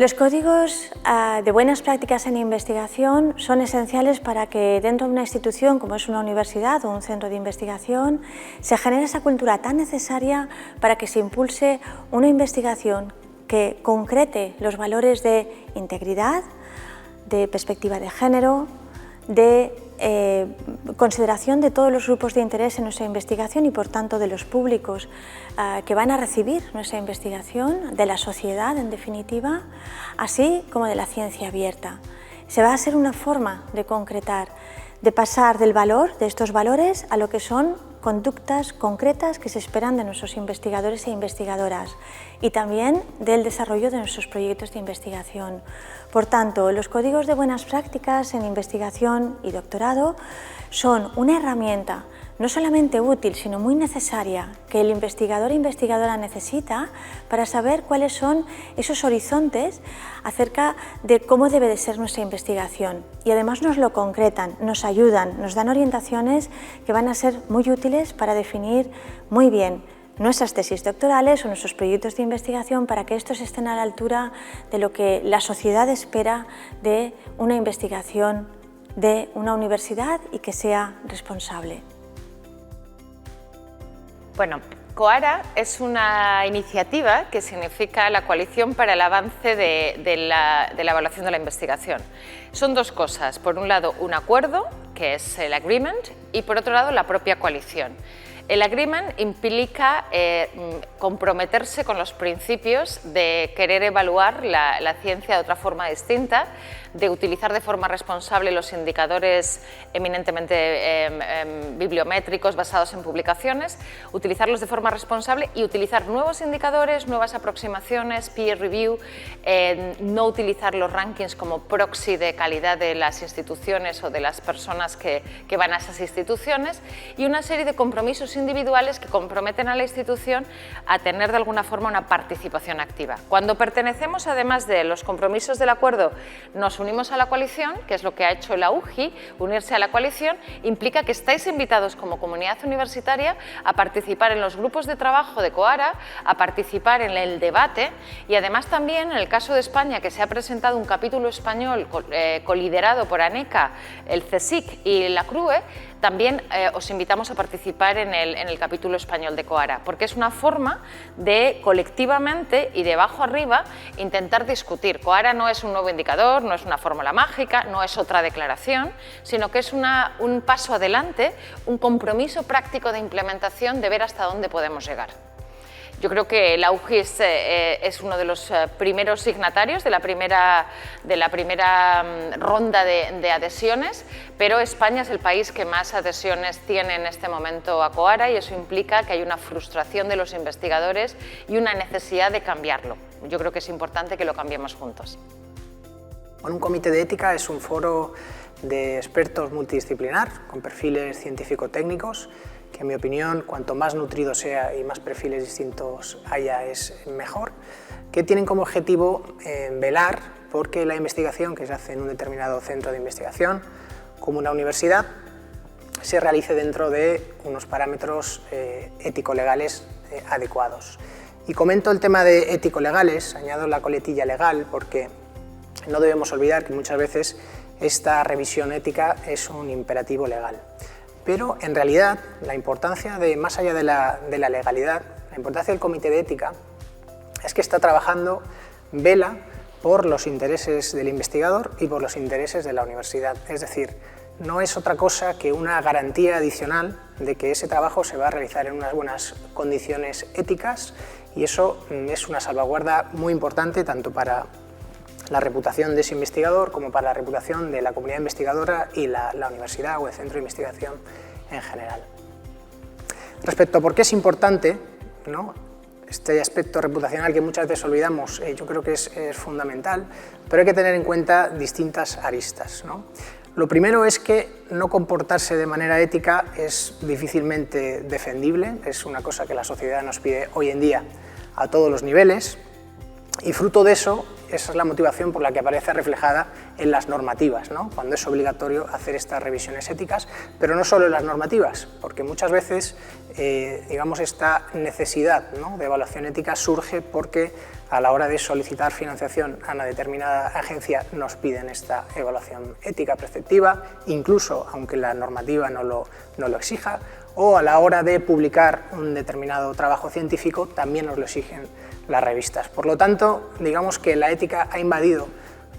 Los códigos de buenas prácticas en investigación son esenciales para que dentro de una institución como es una universidad o un centro de investigación se genere esa cultura tan necesaria para que se impulse una investigación que concrete los valores de integridad, de perspectiva de género, de consideración de todos los grupos de interés en nuestra investigación y por tanto de los públicos que van a recibir nuestra investigación, de la sociedad en definitiva, así como de la ciencia abierta. Se va a ser una forma de concretar, de pasar del valor, de estos valores, a lo que son conductas concretas que se esperan de nuestros investigadores e investigadoras y también del desarrollo de nuestros proyectos de investigación. Por tanto, los códigos de buenas prácticas en investigación y doctorado son una herramienta no solamente útil, sino muy necesaria que el investigador e investigadora necesita para saber cuáles son esos horizontes acerca de cómo debe de ser nuestra investigación. Y además nos lo concretan, nos ayudan, nos dan orientaciones que van a ser muy útiles para definir muy bien nuestras tesis doctorales o nuestros proyectos de investigación para que estos estén a la altura de lo que la sociedad espera de una investigación de una universidad y que sea responsable. Bueno, COARA es una iniciativa que significa la Coalición para el Avance de la Evaluación de la Investigación. Son dos cosas, por un lado un acuerdo, que es el agreement, y por otro lado la propia coalición. El agreement implica comprometerse con los principios de querer evaluar la ciencia de otra forma distinta, de utilizar de forma responsable los indicadores eminentemente bibliométricos basados en publicaciones, utilizarlos de forma responsable y utilizar nuevos indicadores, nuevas aproximaciones, peer review, no utilizar los rankings como proxy de calidad de las instituciones o de las personas que van a esas instituciones y una serie de compromisos individuales que comprometen a la institución a tener de alguna forma una participación activa. Cuando pertenecemos, además de los compromisos del acuerdo, nos unimos a la coalición, que es lo que ha hecho la UGI, unirse a la coalición, implica que estáis invitados como comunidad universitaria a participar en los grupos de trabajo de COARA, a participar en el debate y además también, en el caso de España, que se ha presentado un capítulo español coliderado por ANECA, el CSIC y la CRUE, también os invitamos a participar en el capítulo español de COARA, porque es una forma de colectivamente y de abajo arriba intentar discutir. COARA no es un nuevo indicador, no es una fórmula mágica, no es otra declaración, sino que es un paso adelante, un compromiso práctico de implementación de ver hasta dónde podemos llegar. Yo creo que la UGI es uno de los primeros signatarios de la primera ronda de adhesiones, pero España es el país que más adhesiones tiene en este momento a COARA y eso implica que hay una frustración de los investigadores y una necesidad de cambiarlo. Yo creo que es importante que lo cambiemos juntos. Bueno, un comité de ética es un foro de expertos multidisciplinar con perfiles científico-técnicos que en mi opinión, cuanto más nutrido sea y más perfiles distintos haya, es mejor, que tienen como objetivo velar porque la investigación que se hace en un determinado centro de investigación, como una universidad, se realice dentro de unos parámetros ético-legales adecuados. Y comento el tema de ético-legales, añado la coletilla legal, porque no debemos olvidar que muchas veces esta revisión ética es un imperativo legal. Pero en realidad la importancia más allá de la legalidad, la importancia del comité de ética es que está trabajando, vela por los intereses del investigador y por los intereses de la universidad. Es decir, no es otra cosa que una garantía adicional de que ese trabajo se va a realizar en unas buenas condiciones éticas y eso es una salvaguarda muy importante tanto para la reputación de ese investigador como para la reputación de la comunidad investigadora y la universidad o el centro de investigación en general. Respecto a por qué es importante, ¿no?, este aspecto reputacional que muchas veces olvidamos, yo creo que es fundamental, pero hay que tener en cuenta distintas aristas, ¿no? Lo primero es que no comportarse de manera ética es difícilmente defendible, es una cosa que la sociedad nos pide hoy en día a todos los niveles y fruto de eso, esa es la motivación por la que aparece reflejada en las normativas, ¿no?, cuando es obligatorio hacer estas revisiones éticas, pero no solo en las normativas, porque muchas veces digamos, esta necesidad, ¿no?, de evaluación ética surge porque a la hora de solicitar financiación a una determinada agencia nos piden esta evaluación ética preceptiva, incluso aunque la normativa no lo exija, o a la hora de publicar un determinado trabajo científico también nos lo exigen las revistas. Por lo tanto, digamos que la ética ha invadido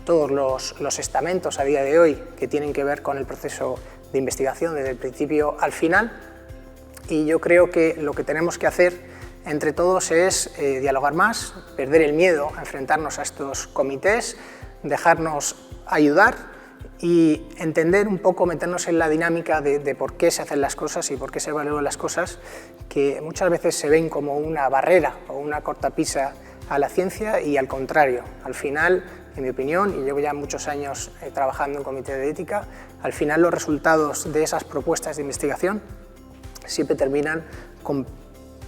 todos los estamentos a día de hoy que tienen que ver con el proceso de investigación desde el principio al final, y yo creo que lo que tenemos que hacer entre todos es dialogar más, perder el miedo a enfrentarnos a estos comités, dejarnos ayudar y entender un poco, meternos en la dinámica de por qué se hacen las cosas y por qué se evalúan las cosas, que muchas veces se ven como una barrera o una cortapisa a la ciencia, y al contrario, al final, en mi opinión, y llevo ya muchos años trabajando en comité de ética, al final los resultados de esas propuestas de investigación siempre terminan con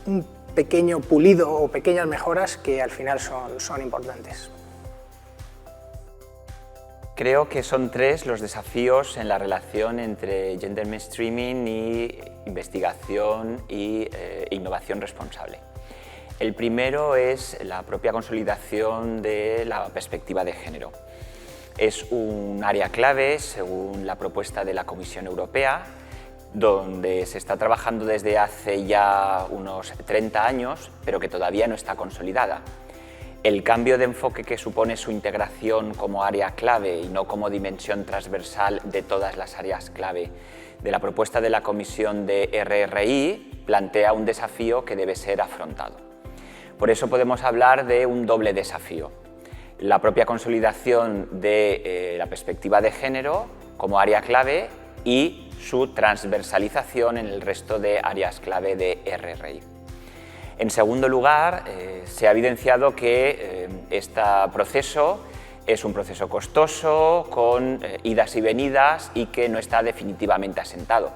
un pequeño pulido o pequeñas mejoras que al final son importantes. Creo que son tres los desafíos en la relación entre gender mainstreaming y investigación e innovación responsable. El primero es la propia consolidación de la perspectiva de género. Es un área clave, según la propuesta de la Comisión Europea, donde se está trabajando desde hace ya unos 30 años, pero que todavía no está consolidada. El cambio de enfoque que supone su integración como área clave y no como dimensión transversal de todas las áreas clave de la propuesta de la Comisión de RRI plantea un desafío que debe ser afrontado. Por eso podemos hablar de un doble desafío: la propia consolidación de la perspectiva de género como área clave y su transversalización en el resto de áreas clave de RRI. En segundo lugar, se ha evidenciado que este proceso es un proceso costoso, con idas y venidas, y que no está definitivamente asentado.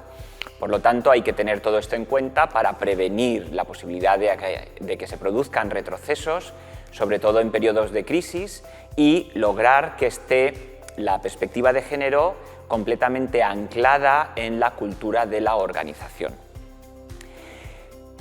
Por lo tanto, hay que tener todo esto en cuenta para prevenir la posibilidad de que se produzcan retrocesos, sobre todo en periodos de crisis, y lograr que esté la perspectiva de género completamente anclada en la cultura de la organización.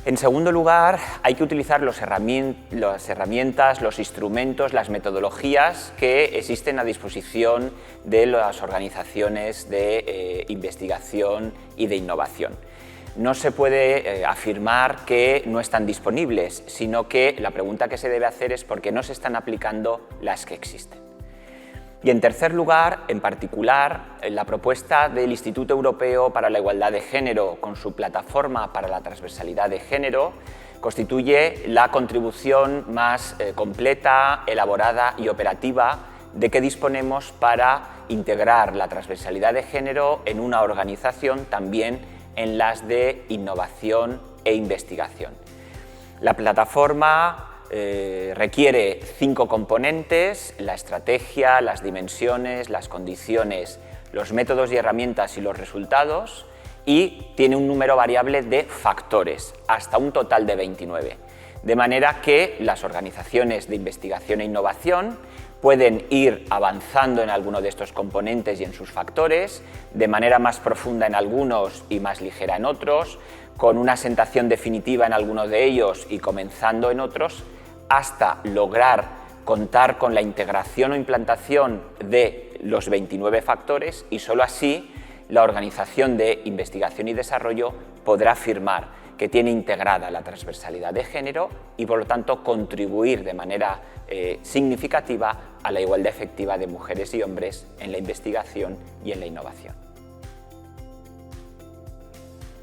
En segundo lugar, hay que utilizar las herramientas, los instrumentos, las metodologías que existen a disposición de las organizaciones de investigación y de innovación. No se puede afirmar que no están disponibles, sino que la pregunta que se debe hacer es por qué no se están aplicando las que existen. Y en tercer lugar, en particular, la propuesta del Instituto Europeo para la Igualdad de Género con su plataforma para la transversalidad de género constituye la contribución más completa, elaborada y operativa de que disponemos para integrar la transversalidad de género en una organización, también en las de innovación e investigación. La plataforma requiere 5 componentes: la estrategia, las dimensiones, las condiciones, los métodos y herramientas y los resultados, y tiene un número variable de factores, hasta un total de 29. De manera que las organizaciones de investigación e innovación pueden ir avanzando en alguno de estos componentes y en sus factores, de manera más profunda en algunos y más ligera en otros, con una asentación definitiva en algunos de ellos y comenzando en otros, hasta lograr contar con la integración o implantación de los 29 factores, y solo así la organización de investigación y desarrollo podrá afirmar que tiene integrada la transversalidad de género y, por lo tanto, contribuir de manera significativa a la igualdad efectiva de mujeres y hombres en la investigación y en la innovación.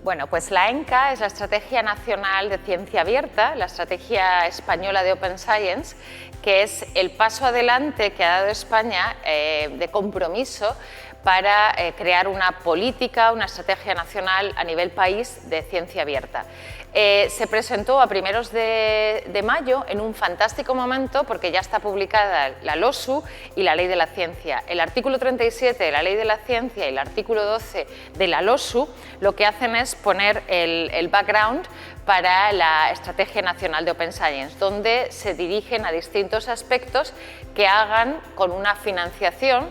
Bueno, pues la ENCA es la Estrategia Nacional de Ciencia Abierta, la Estrategia Española de Open Science, que es el paso adelante que ha dado España de compromiso para crear una política, una estrategia nacional a nivel país de ciencia abierta. Se presentó a primeros de mayo en un fantástico momento, porque ya está publicada la LOSU y la Ley de la Ciencia. El artículo 37 de la Ley de la Ciencia y el artículo 12 de la LOSU lo que hacen es poner el background para la Estrategia Nacional de Open Science, donde se dirigen a distintos aspectos que hagan con una financiación,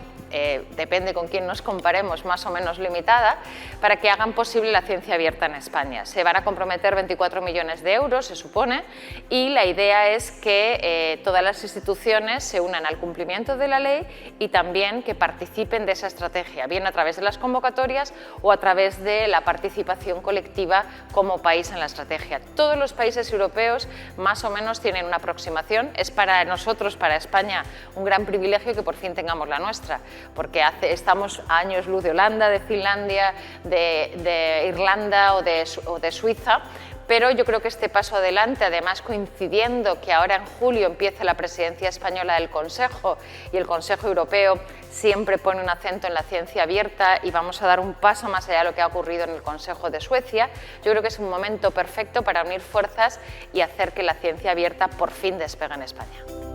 depende con quién nos comparemos, más o menos limitada, para que hagan posible la ciencia abierta en España. Se van a comprometer 24 millones de euros, se supone, y la idea es que todas las instituciones se unan al cumplimiento de la ley y también que participen de esa estrategia, bien a través de las convocatorias o a través de la participación colectiva como país en la estrategia. Todos los países europeos más o menos tienen una aproximación. Es para nosotros, para España, un gran privilegio que por fin tengamos la nuestra, porque estamos a años luz de Holanda, de Finlandia, de Irlanda o de Suiza, pero yo creo que este paso adelante, además coincidiendo que ahora en julio empieza la presidencia española del Consejo y el Consejo Europeo siempre pone un acento en la ciencia abierta y vamos a dar un paso más allá de lo que ha ocurrido en el Consejo de Suecia, yo creo que es un momento perfecto para unir fuerzas y hacer que la ciencia abierta por fin despegue en España.